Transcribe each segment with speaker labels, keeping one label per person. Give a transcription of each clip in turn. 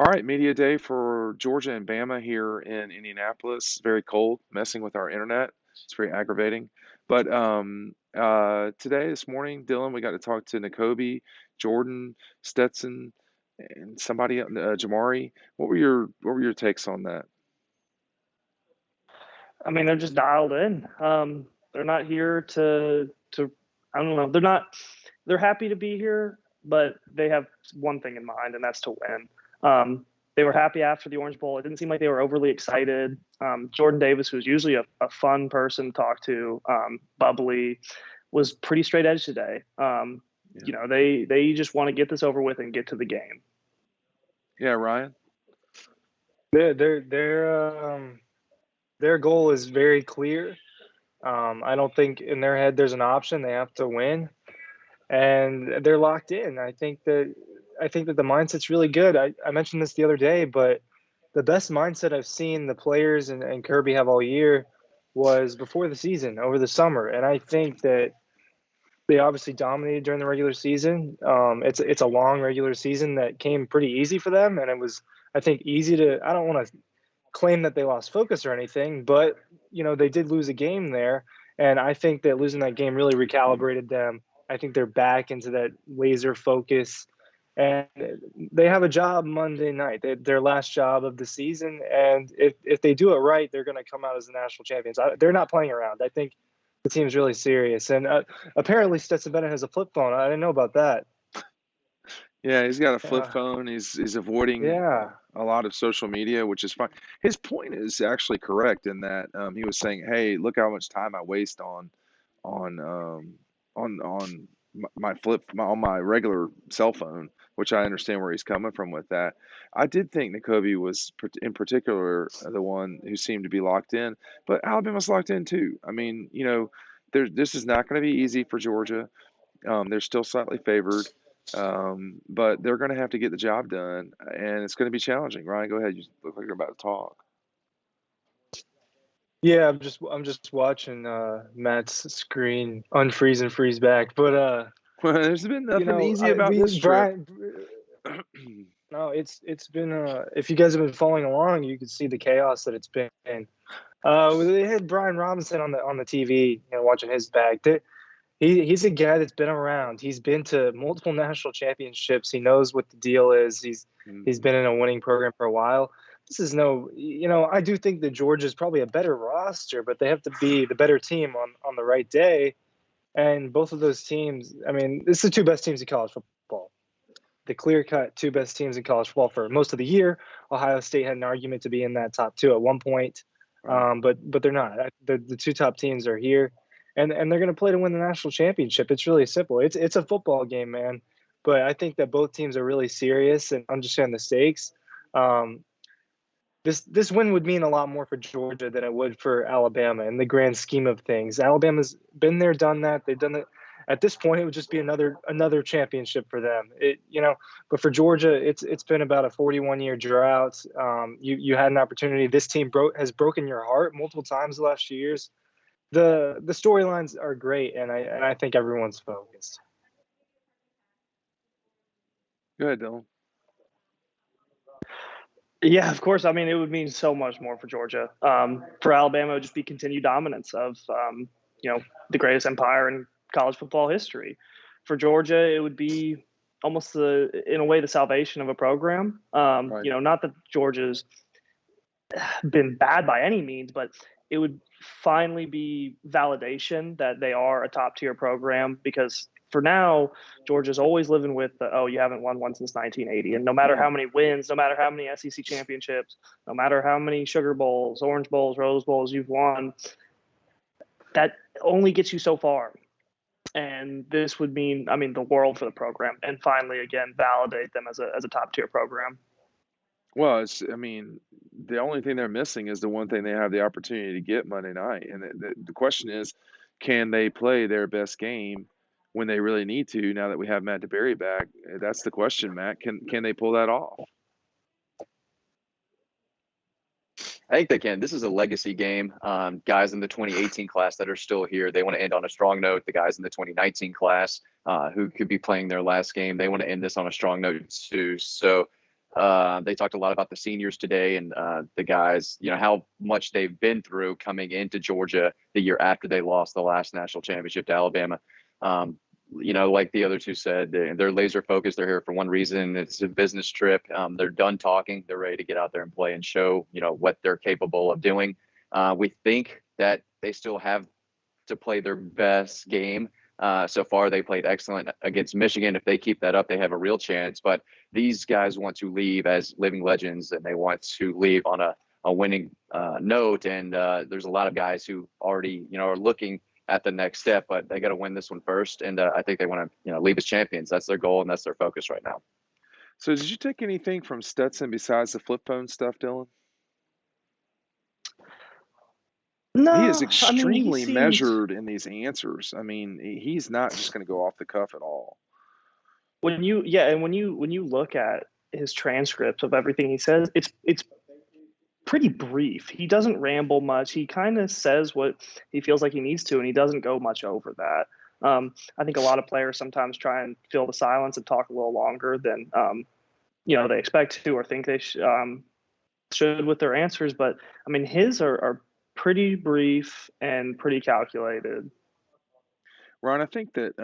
Speaker 1: All right, media day for Georgia and Bama here in Indianapolis. Very cold, messing with our internet. It's very aggravating. But today, this morning, Dylan, we got to talk to Nakobe, Jordan, Stetson, and somebody, Jamari. What were your takes on that?
Speaker 2: I mean, they're just dialed in. They're not here to. I don't know. They're not. They're happy to be here, but they have one thing in mind, and that's to win. They were happy after the Orange Bowl. It didn't seem like they were overly excited. Jordan Davis, who's usually a fun person to talk to, bubbly, was pretty straight edge today.
Speaker 1: Yeah,
Speaker 2: They just want to get this over with and get to the game.
Speaker 1: yeah, Ryan.
Speaker 3: Their goal is very clear. I don't think in their head there's an option. They have to win, and they're locked in. I think that the mindset's really good. I mentioned this the other day, but the best mindset I've seen the players and Kirby have all year was before the season, over the summer, and I think that they obviously dominated during the regular season. It's a long regular season that came pretty easy for them, and it was, I think, easy to. I don't want to claim that they lost focus or anything, but they did lose a game there, and I think that losing that game really recalibrated them. I think they're back into that laser focus, and they have a job Monday night, their last job of the season, and if they do it right, they're going to come out as the national champions. They're not playing around. I think the team's really serious, and apparently Stetson Bennett has a flip phone. I didn't know about that.
Speaker 1: Yeah, he's got a flip
Speaker 3: Yeah,
Speaker 1: phone. He's avoiding
Speaker 3: yeah.
Speaker 1: a lot of social media, which is fine. His point is actually correct in that he was saying, "Hey, look how much time I waste on on on my regular cell phone," which I understand where he's coming from with that. I did think N'Kobe was in particular the one who seemed to be locked in, but Alabama's locked in too. I mean, this is not going to be easy for Georgia. They're still slightly favored, but they're going to have to get the job done, and it's going to be challenging. Ryan, go ahead. You look like you're about to talk.
Speaker 3: Yeah, I'm just watching Matt's screen unfreeze and freeze back. But
Speaker 1: Well, there's been
Speaker 3: you
Speaker 1: nothing
Speaker 3: know,
Speaker 1: easy
Speaker 3: I
Speaker 1: about
Speaker 3: we
Speaker 1: this trip.
Speaker 3: Brian no, it's been if you guys have been following along, you can see the chaos that it's been. They had Brian Robinson on the TV, watching his back. He's a guy that's been around. He's been to multiple national championships. He knows what the deal is. He's
Speaker 1: Mhm.
Speaker 3: been in a winning program for a while. This is I do think that Georgia's probably a better roster, but they have to be the better team on the right day. And both of those teams, I mean, this is the two best teams in college football. The clear-cut two best teams in college football for most of the year. Ohio State had an argument to be in that top two at one point,
Speaker 1: Right.
Speaker 3: but they're not. The two top teams are here, and they're going to play to win the national championship. It's really simple. It's a football game, man. But I think that both teams are really serious and understand the stakes. Um, this win would mean a lot more for Georgia than it would for Alabama in the grand scheme of things. Alabama's been there, done that. They've done it. At this point, it would just be another championship for them. But for Georgia, it's been about a 41-year drought. You had an opportunity. This team has broken your heart multiple times the last few years. The storylines are great, and I think everyone's focused.
Speaker 1: Go ahead, Dylan.
Speaker 2: Yeah, of course. I mean, it would mean so much more for Georgia. For Alabama, it would just be continued dominance of the greatest empire in college football history. For Georgia, it would be almost in a way the salvation of a program.
Speaker 1: Right.
Speaker 2: Not that Georgia's been bad by any means, but it would finally be validation that they are a top tier program because for now, Georgia's always living with oh, you haven't won one since 1980. And no matter how many wins, no matter how many SEC championships, no matter how many Sugar Bowls, Orange Bowls, Rose Bowls you've won, that only gets you so far. And this would mean, I mean, the world for the program and finally, again, validate them as a top tier program.
Speaker 1: Well, I mean, the only thing they're missing is the one thing they have the opportunity to get Monday night. And the question is, can they play their best game when they really need to now that we have Matt DeBerry back? That's the question, Matt. Can they pull that off?
Speaker 4: I think they can. This is a legacy game. Guys in the 2018 class that are still here, they want to end on a strong note. The guys in the 2019 class who could be playing their last game, they want to end this on a strong note too. So They talked a lot about the seniors today and the guys, how much they've been through coming into Georgia the year after they lost the last national championship to Alabama. Like the other two said, they're laser focused. They're here for one reason. It's a business trip. They're done talking. They're ready to get out there and play and show, what they're capable of doing. We think that they still have to play their best game. So far, they played excellent against Michigan. If they keep that up, they have a real chance. But these guys want to leave as living legends, and they want to leave on a winning note. And there's a lot of guys who already, are looking at the next step, but they got to win this one first. And I think they want to, leave as champions. That's their goal, and that's their focus right now.
Speaker 1: So did you take anything from Stetson besides the flip phone stuff, Dylan?
Speaker 2: No,
Speaker 1: He is extremely
Speaker 2: he seemed,
Speaker 1: measured in these answers. I mean, he's not just going to go off the cuff at all.
Speaker 2: when you look at his transcripts of everything he says, it's pretty brief. He doesn't ramble much. He kind of says what he feels like he needs to, and he doesn't go much over that. I think a lot of players sometimes try and fill the silence and talk a little longer than they expect to or think they should with their answers. But I mean, his are pretty brief and pretty calculated.
Speaker 1: Ron, I think that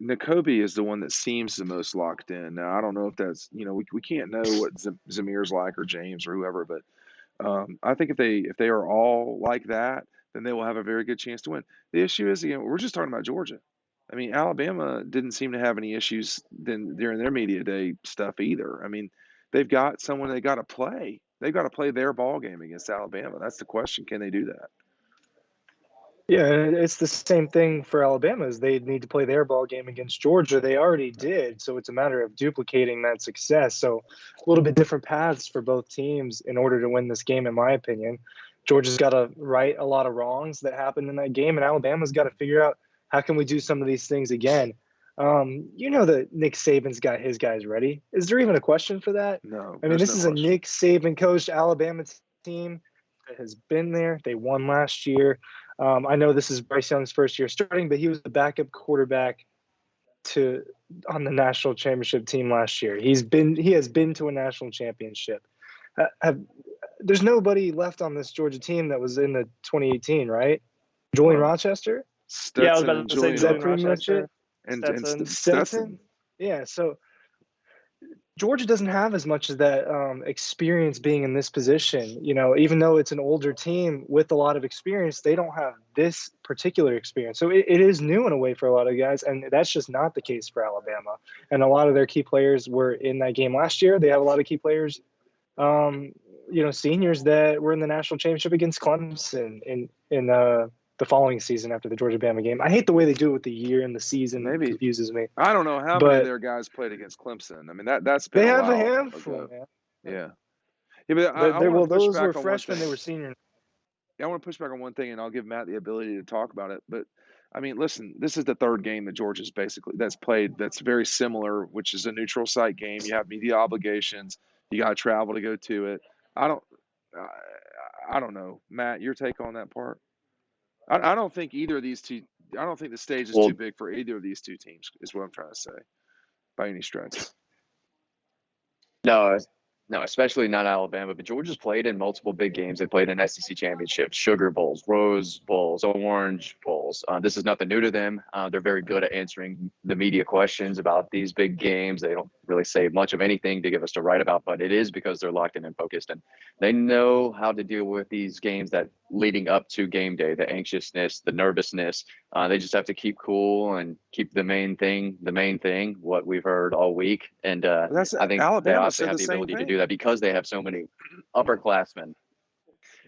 Speaker 1: Nakobe is the one that seems the most locked in. Now, I don't know if that's, we can't know what Zamir's like or James or whoever, but I think if they are all like that, then they will have a very good chance to win. The issue is, we're just talking about Georgia. I mean, Alabama didn't seem to have any issues during their media day stuff either. I mean, they've got someone they got to play. They've got to play their ball game against Alabama. That's the question. Can they do that?
Speaker 3: Yeah, it's the same thing for Alabama. Is they need to play their ball game against Georgia. They already did, so it's a matter of duplicating that success. So a little bit different paths for both teams in order to win this game, in my opinion. Georgia's got to right a lot of wrongs that happened in that game, and Alabama's got to figure out how can we do some of these things again. That Nick Saban's got his guys ready. Is there even a question for that?
Speaker 1: No.
Speaker 3: I mean, this is a Nick Saban coached Alabama team that has been there. They won last year. I know this is Bryce Young's first year starting, but he was the backup quarterback on the national championship team last year. He has been to a national championship. There's nobody left on this Georgia team that was in the 2018, right? Julian Rochester?
Speaker 1: Stetson,
Speaker 2: I was about to say
Speaker 3: is that pretty much it?
Speaker 1: And
Speaker 3: Stetson? Yeah, so Georgia doesn't have as much of that experience being in this position. Even though it's an older team with a lot of experience, they don't have this particular experience. So it is new in a way for a lot of guys, and that's just not the case for Alabama. And a lot of their key players were in that game last year. They have a lot of key players, seniors that were in the national championship against Clemson in the following season after the Georgia-Bama game. I hate the way they do it with the year and the season. Maybe it confuses me.
Speaker 1: I don't know how many of their guys played against Clemson. I mean, that's been
Speaker 3: they
Speaker 1: a
Speaker 3: have
Speaker 1: while
Speaker 3: a handful,
Speaker 1: ago.
Speaker 3: man.
Speaker 1: Yeah, but
Speaker 3: those were freshmen. They were senior.
Speaker 1: Yeah, I want to push back on one thing, and I'll give Matt the ability to talk about it. But I mean, listen, this is the third game that Georgia's that's played that's very similar, which is a neutral site game. You have media obligations. You got to travel to go to it. I don't know, Matt. Your take on that part? I don't think either of these two. I don't think the stage is too big for either of these two teams. Is what I'm trying to say, by any stretch.
Speaker 4: No, especially not Alabama. But Georgia's played in multiple big games. They played in SEC championships, Sugar Bowls, Rose Bowls, Orange Bowls. This is nothing new to them. They're very good at answering the media questions about these big games. They don't really say much of anything to give us to write about, but it is because they're locked in and focused, and they know how to deal with these games that leading up to game day, the anxiousness, the nervousness. They just have to keep cool and keep the main thing, what we've heard all week. And I think
Speaker 1: Alabama
Speaker 4: they also have the ability to do that because they have so many upperclassmen.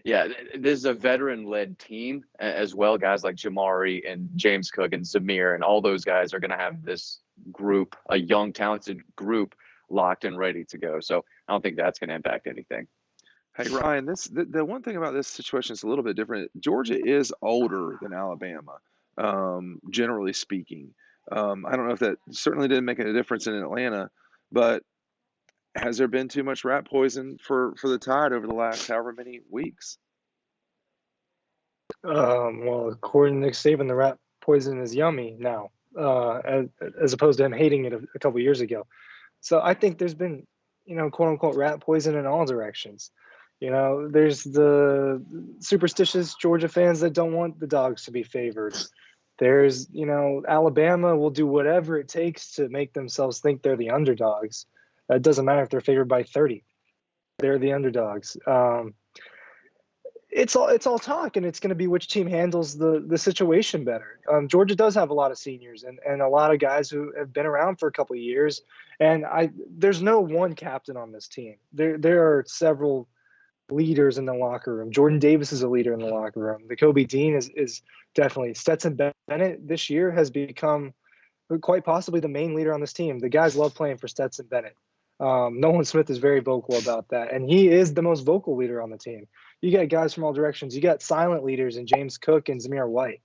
Speaker 4: Yeah, this is a veteran-led team as well. Guys like Jamari and James Cook and Zamir and all those guys are going to have this group, a young, talented group, locked and ready to go. So I don't think that's going to impact anything.
Speaker 1: Hey, Ryan, the one thing about this situation is a little bit different. Georgia is older than Alabama, generally speaking. I don't know if that certainly didn't make a difference in Atlanta, but has there been too much rat poison for the Tide over the last however many weeks?
Speaker 3: Well, according to Nick Saban, the rat poison is yummy now, as opposed to him hating it a couple years ago. So I think there's been quote unquote rat poison in all directions. There's the superstitious Georgia fans that don't want the dogs to be favored. There's, Alabama will do whatever it takes to make themselves think they're the underdogs. It doesn't matter if they're favored by 30. They're the underdogs. It's all talk, and it's going to be which team handles the situation better. Georgia does have a lot of seniors and a lot of guys who have been around for a couple of years, and there's no one captain on this team. There are several leaders in the locker room. Jordan Davis is a leader in the locker room. Kobe Dean is definitely. Stetson Bennett this year has become quite possibly the main leader on this team. The guys love playing for Stetson Bennett. Nolan Smith is very vocal about that, and he is the most vocal leader on the team. You got guys from all directions. You got silent leaders in James Cook and Zamir White.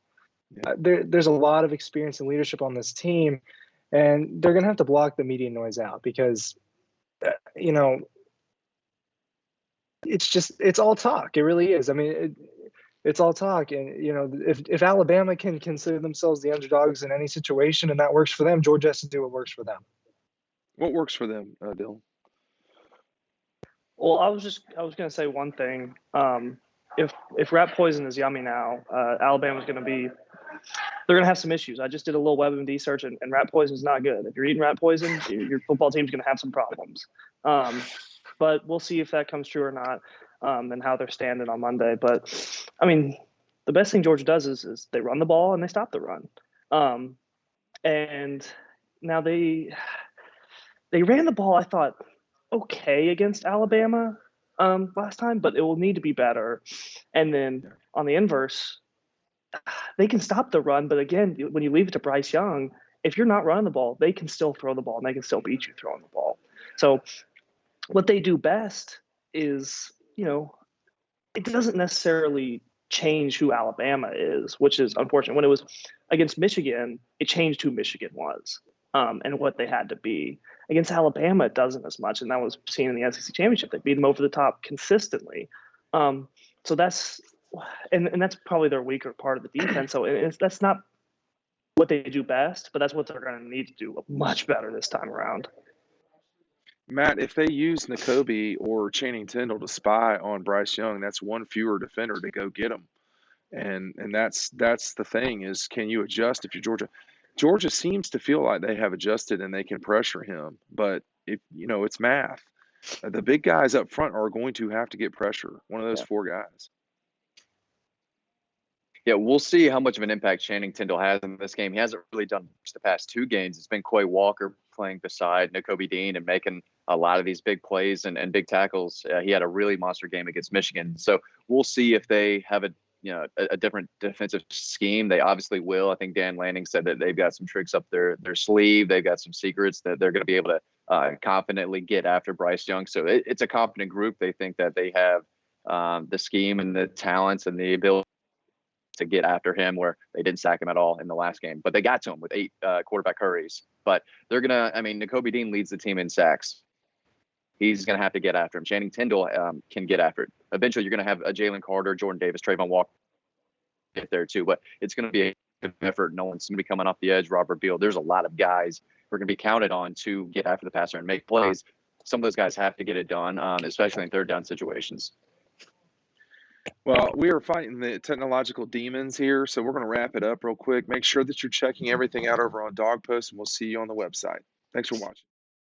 Speaker 3: There's a lot of experience and leadership on this team, and they're going to have to block the media noise out because, it's all talk. It really is. I mean, it's all talk. And, if Alabama can consider themselves the underdogs in any situation and that works for them, Georgia has to do what works for them.
Speaker 1: What works for them, Dylan?
Speaker 2: Well, I was going to say one thing. If rat poison is yummy now, Alabama's going to be. They're going to have some issues. I just did a little WebMD search, and rat poison is not good. If you're eating rat poison, your football team's going to have some problems. But we'll see if that comes true or not, and how they're standing on Monday. But I mean, the best thing Georgia does is they run the ball and they stop the run. And now they ran the ball, I thought, okay against Alabama last time, but it will need to be better. And then on the inverse, they can stop the run, but again, when you leave it to Bryce Young, if you're not running the ball, they can still throw the ball and they can still beat you throwing the ball. So what they do best is, it doesn't necessarily change who Alabama is, which is unfortunate. When it was against Michigan, it changed who Michigan was and what they had to be. Against Alabama, it doesn't as much, and that was seen in the SEC championship. They beat them over the top consistently. So that's probably their weaker part of the defense. So that's not what they do best, but that's what they're going to need to do much better this time around.
Speaker 1: Matt, if they use Nakobe or Channing Tindall to spy on Bryce Young, that's one fewer defender to go get him. And that's the thing is, can you adjust if you're Georgia? Georgia seems to feel like they have adjusted and they can pressure him, but it's math. The big guys up front are going to have to get pressure. One of those four guys.
Speaker 4: Yeah, we'll see how much of an impact Channing Tindall has in this game. He hasn't really done much the past two games. It's been Quay Walker playing beside Nakobe Dean and making a lot of these big plays and big tackles. He had a really monster game against Michigan. So we'll see if they have a different defensive scheme. They obviously will. I think Dan Lanning said that they've got some tricks up their sleeve. They've got some secrets that they're going to be able to confidently get after Bryce Young. So it's a confident group. They think that they have the scheme and the talents and the ability to get after him, where they didn't sack him at all in the last game, but they got to him with 8 quarterback hurries. But they're Nakobe Dean leads the team in sacks. He's going to have to get after him. Channing Tindall can get after it. Eventually, you're going to have a Jalen Carter, Jordan Davis, Trayvon Walker get there too, but it's going to be a good effort. No one's going to be coming off the edge. Robert Beal. There's a lot of guys who are going to be counted on to get after the passer and make plays. Some of those guys have to get it done, especially in third down situations.
Speaker 1: Well, we are fighting the technological demons here, so we're going to wrap it up real quick. Make sure that you're checking everything out over on Dog Post, and we'll see you on the website. Thanks for watching.